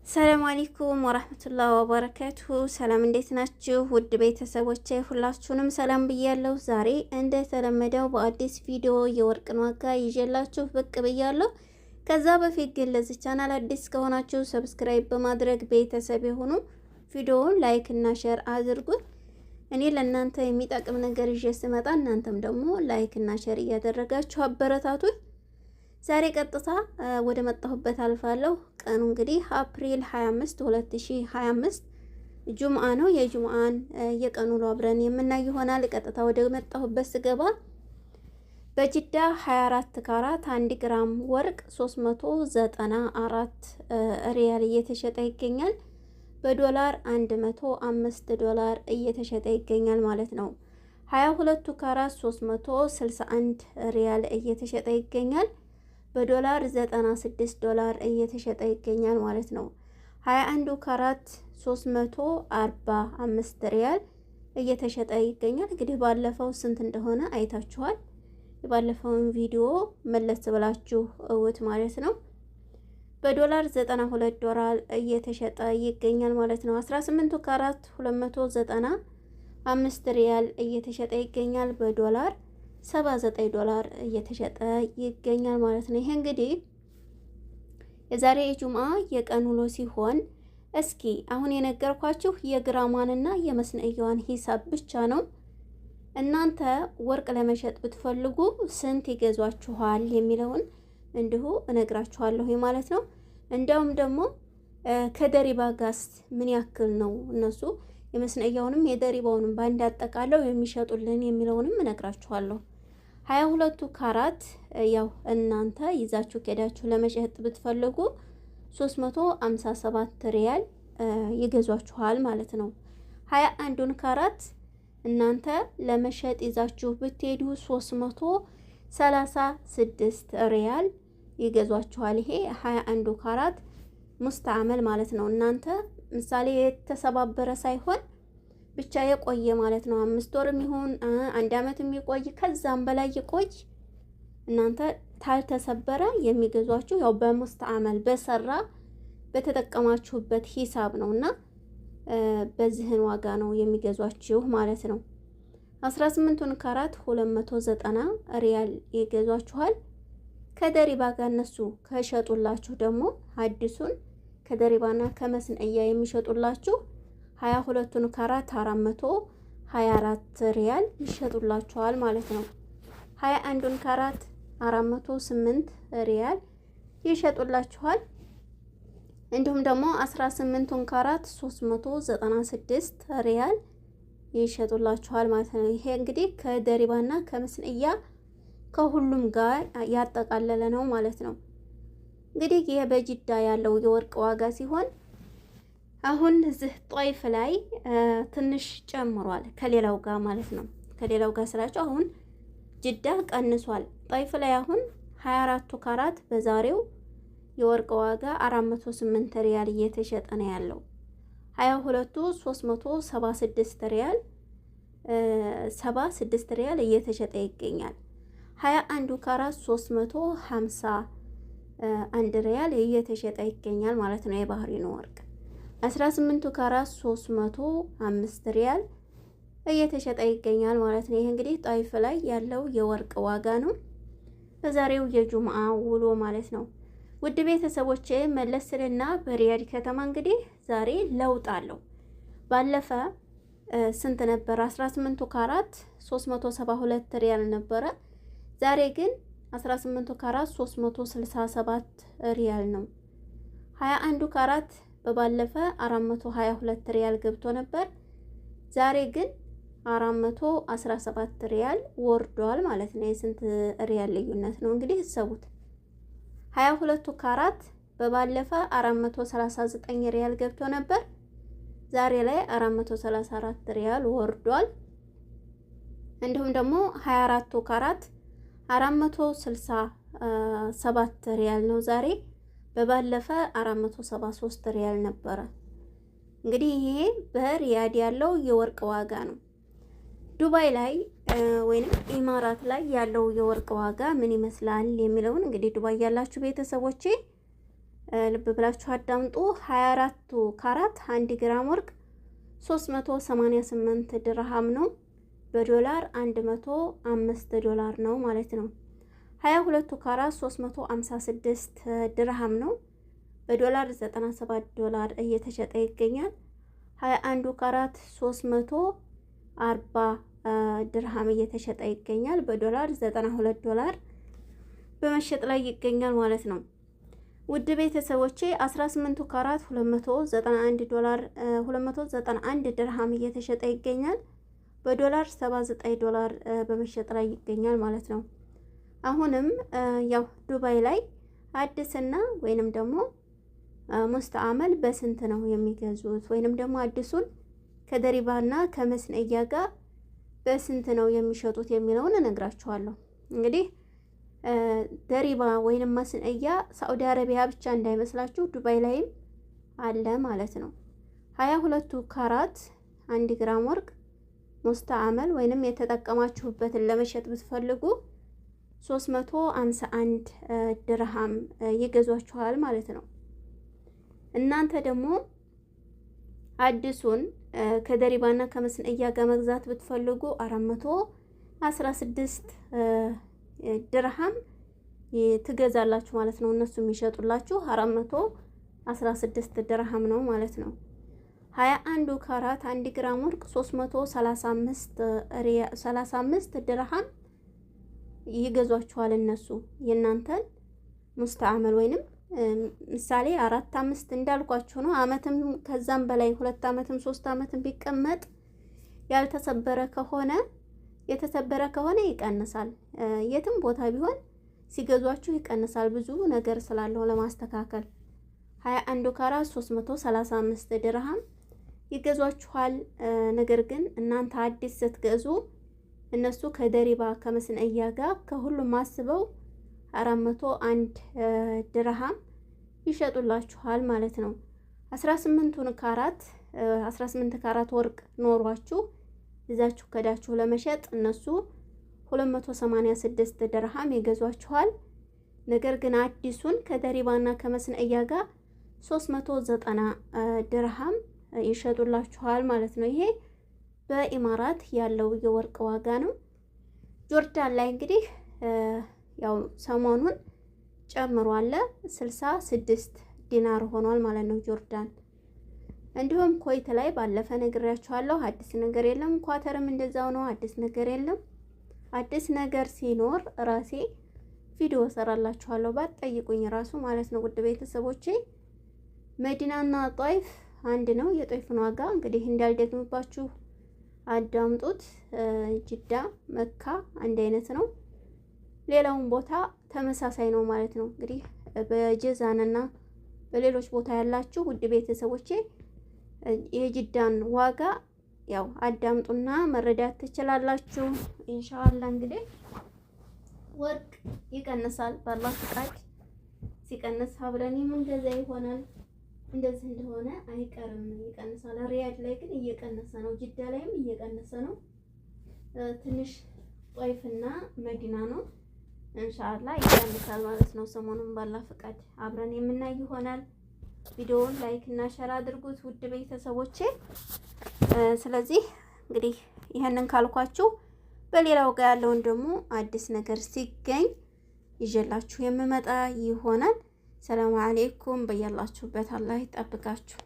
ሰላም አለይኩም ወራህመቱላሂ ወበረካቱሁ። ሰላም እንዴት ናችሁ? ውድ ቤተሰቦቼ ሁላችሁንም ሰላም ብያለሁ። ዛሬ እንደተለመደው በአዲስ ቪዲዮ የወርቅን ዋጋ ይዤላችሁ ብቅ ብያለሁ። ከዛ በፊት ግን ለዚህ ቻናል አዲስ ከሆናችሁ ሰብስክራይብ በማድረግ ቤተሰብ የሆኑ ቪዲዮውን ላይክ እና ሼር አድርጉት። እኔ ለእናንተ የሚጠቅም ነገር ይዤ ስመጣ እናንተም ደግሞ ላይክ እና ሼር እያደረጋችሁ አበረታቱኝ። ዛሬ ቀጥታ ወደ መጣሁበት አልፋለሁ። ቀኑ እንግዲህ አፕሪል 25 2025 ጁምአ ነው። የጁምአን የቀኑ ውሎ አብረን የምናይ ይሆናል። ቀጥታ ወደ መጣሁበት ስገባ በጅዳ 24 ካራት 1 ግራም ወርቅ 394 ሪያል እየተሸጠ ይገኛል። በዶላር 105 ዶላር እየተሸጠ ይገኛል ማለት ነው። 22 ካራት 361 ሪያል እየተሸጠ ይገኛል። በዶላር 96 ዶላር እየተሸጠ ይገኛል ማለት ነው። 21 ካራት 345 ሪያል እየተሸጠ ይገኛል። እንግዲህ ባለፈው ስንት እንደሆነ አይታችኋል። የባለፈውን ቪዲዮ መለስ ብላችሁ እውት ማለት ነው። በዶላር 92 ዶላር እየተሸጠ ይገኛል ማለት ነው። 18 ካራት 295 ሪያል እየተሸጠ ይገኛል። በዶላር 79 ዶላር እየተሸጠ ይገኛል ማለት ነው። ይሄ እንግዲህ የዛሬ ጁምአ የቀን ውሎ ሲሆን እስኪ አሁን የነገርኳችሁ የግራሟንና የመስነእያዋን ሂሳብ ብቻ ነው። እናንተ ወርቅ ለመሸጥ ብትፈልጉ ስንት ይገዟችኋል የሚለውን እንዲሁ እነግራችኋለሁ ማለት ነው። እንዲያውም ደግሞ ከደሪባ ጋስ ምን ያክል ነው እነሱ የመስነእያውንም የደሪባውንም ባንድ አጠቃለው የሚሸጡልን የሚለውንም እነግራችኋለሁ። 22 ካራት ያው እናንተ ይዛችሁ ከሄዳችሁ ለመሸጥ ብትፈልጉ 357 ሪያል ይገዟችኋል ማለት ነው። 21 ካራት እናንተ ለመሸጥ ይዛችሁ ብትሄዱ 336 ሪያል ይገዟችኋል። ይሄ 21 ካራት ሙስተዓመል ማለት ነው። እናንተ ምሳሌ የተሰባበረ ሳይሆን ብቻ የቆየ ማለት ነው። 5 ወርም ይሁን 1 አመት የሚቆይ ከዛም በላይ ይቆይ እናንተ ታልተሰበረ የሚገዟችሁ ያው በሙስተዓመል በሰራ በተጠቀማችሁበት ሂሳብ ነውና በዚህን ዋጋ ነው የሚገዟችሁ ማለት ነው። 18 ካራት 290 ሪያል ይገዟችኋል። ከደሪባ ጋር እነሱ ከሸጡላችሁ ደግሞ አዲሱን ከደሪባና ከመስነእያ የሚሸጡላችሁ 22 ካራት 424 ሪያል ይሸጡላችኋል ማለት ነው። 21 ካራት 408 ሪያል ይሸጡላችኋል። እንዲሁም ደግሞ 18 ካራት 396 ሪያል ይሸጡላችኋል ማለት ነው። ይሄ እንግዲህ ከደሪባና ከመስነእያ ከሁሉም ጋር ያጠቃለለ ነው ማለት ነው። እንግዲህ ይሄ በጅዳ ያለው የወርቅ ዋጋ ሲሆን አሁን እዚህ ጧይፍ ላይ ትንሽ ጨምሯል ከሌላው ጋር ማለት ነው። ከሌላው ጋር ስላችሁ አሁን ጅዳ ቀንሷል። ጧይፍ ላይ አሁን 24 ካራት በዛሬው የወርቅ ዋጋ 408 ሪያል እየተሸጠ ነው ያለው። 22ቱ 376 ሪያል 76 ሪያል እየተሸጠ ይገኛል። 21 ካራት 351 ሪያል እየተሸጠ ይገኛል ማለት ነው የባህሪኑ ወርቅ። 18 ካራት 305 ሪያል እየተሸጠ ይገኛል ማለት ነው። ይሄ እንግዲህ ጧይፍ ላይ ያለው የወርቅ ዋጋ ነው በዛሬው የጁምአ ውሎ ማለት ነው። ውድ ቤተሰቦቼ መለስልና በሪያድ ከተማ እንግዲህ ዛሬ ለውጥ አለው። ባለፈ ስንት ነበር? 18 ካራት 372 ሪያል ነበረ። ዛሬ ግን 18 ካራት 367 ሪያል ነው። 21 ካራት በባለፈ 422 ሪያል ገብቶ ነበር። ዛሬ ግን 417 ሪያል ወርዷል ማለት ነው። የስንት ሪያል ልዩነት ነው እንግዲህ እሰቡት። 22 ካራት በባለፈ 439 ሪያል ገብቶ ነበር። ዛሬ ላይ 434 ሪያል ወርዷል። እንዲሁም ደግሞ 24 ካራት 467 ሪያል ነው ዛሬ። በባለፈ 473 ሪያል ነበረ። እንግዲህ ይሄ በሪያድ ያለው የወርቅ ዋጋ ነው። ዱባይ ላይ ወይንም ኢማራት ላይ ያለው የወርቅ ዋጋ ምን ይመስላል የሚለውን እንግዲህ ዱባይ ያላችሁ ቤተሰቦቼ ልብ ብላችሁ አዳምጡ። 24ቱ ካራት 1 ግራም ወርቅ 388 ድርሃም ነው። በዶላር 105 ዶላር ነው ማለት ነው። 22ቱ ካራት 356 ድርሃም ነው። በዶላር 97 ዶላር እየተሸጠ ይገኛል። 21ዱ ካራት 340 ድርሃም እየተሸጠ ይገኛል። በዶላር 92 ዶላር በመሸጥ ላይ ይገኛል ማለት ነው። ውድ ቤተሰቦቼ 18ቱ ካራት 291 ዶላር 291 ድርሃም እየተሸጠ ይገኛል። በዶላር 79 ዶላር በመሸጥ ላይ ይገኛል ማለት ነው። አሁንም ያው ዱባይ ላይ አዲስና ወይንም ደግሞ ሙስተዓመል በስንት ነው የሚገዙት? ወይንም ደግሞ አዲሱን ከደሪባና ከመስነያ ጋር በስንት ነው የሚሸጡት የሚለውን እነግራችኋለሁ። እንግዲህ ደሪባ ወይንም መስነያ ሳዑዲ አረቢያ ብቻ እንዳይመስላችሁ ዱባይ ላይም አለ ማለት ነው። 22ቱ ካራት 1 ግራም ወርቅ ሙስተዓመል ወይንም የተጠቀማችሁበትን ለመሸጥ ብትፈልጉ 351 ድርሃም ይገዟችኋል ማለት ነው። እናንተ ደግሞ አዲሱን ከደሪባና ከመስነያ ጋር መግዛት ብትፈልጉ 416 ድርሃም ትገዛላችሁ ማለት ነው። እነሱ የሚሸጡላችሁ 416 ድርሃም ነው ማለት ነው። 21ዱ ካራት 1 ግራም ወርቅ 335 ድርሃም ይገዟችኋል እነሱ የእናንተን ሙስተዓመል ወይንም ምሳሌ 4-5 እንዳልኳችሁ ነው። አመትም ከዛም በላይ 2 አመትም 3 አመትም ቢቀመጥ ያልተሰበረ ከሆነ የተሰበረ ከሆነ ይቀንሳል። የትም ቦታ ቢሆን ሲገዟችሁ ይቀንሳል። ብዙ ነገር ስላለው ለማስተካከል 21ዱ ካራት 335 ድርሃም ይገዟችኋል። ነገር ግን እናንተ አዲስ ስትገዙ እነሱ ከደሪባ ከመስነያ ጋር ከሁሉም አስበው 401 ድርሃም ይሸጡላችኋል ማለት ነው። 18ቱን ካራት 18 ካራት ወርቅ ኖሯችሁ ይዛችሁ ከዳችሁ ለመሸጥ እነሱ 286 ድርሃም ይገዟችኋል። ነገር ግን አዲሱን ከደሪባና ከመስነያ ጋር 390 ድርሃም ይሸጡላችኋል ማለት ነው። ይሄ በኢማራት ያለው የወርቅ ዋጋ ነው። ጆርዳን ላይ እንግዲህ ያው ሰሞኑን ጨምሯል 66 ዲናር ሆኗል ማለት ነው ጆርዳን። እንዲሁም ኮይት ላይ ባለፈ ነግሬያችኋለሁ። አዲስ ነገር የለም። ኳተርም እንደዛው ነው። አዲስ ነገር የለም። አዲስ ነገር ሲኖር ራሴ ቪዲዮ ሰራላችኋለሁ ባትጠይቁኝ ራሱ ማለት ነው። ውድ ቤተሰቦቼ መዲናና ጧይፍ አንድ ነው። የጧይፍን ዋጋ እንግዲህ እንዳልደግምባችሁ አዳምጡት። ጅዳ መካ አንድ አይነት ነው። ሌላውን ቦታ ተመሳሳይ ነው ማለት ነው። እንግዲህ በጀዛንና በሌሎች ቦታ ያላችሁ ውድ ቤተሰቦቼ የጅዳን ዋጋ ያው አዳምጡና መረዳት ትችላላችሁ። ኢንሻአላህ እንግዲህ ወርቅ ይቀንሳል ባላህ ፍቃድ። ሲቀንስ አብረን የምንገዛ ይሆናል። እንደዚህ እንደሆነ አይቀርም ይቀንሳል። ሪያድ ላይ ግን እየቀነሰ ነው። ጅዳ ላይም እየቀነሰ ነው። ትንሽ ጧይፍና መዲና ነው ኢንሻአላህ ይቀንሳል ማለት ነው። ሰሞኑን ባላህ ፍቃድ አብረን የምናይ ይሆናል። ቪዲዮውን ላይክ እና ሼር አድርጉት ውድ ቤተሰቦቼ። ስለዚህ እንግዲህ ይሄንን ካልኳችሁ በሌላው ጋር ያለውን ደግሞ አዲስ ነገር ሲገኝ ይዤላችሁ የምመጣ ይሆናል። ሰላም አለይኩም። በያላችሁበት አላህ ይጠብቃችሁ።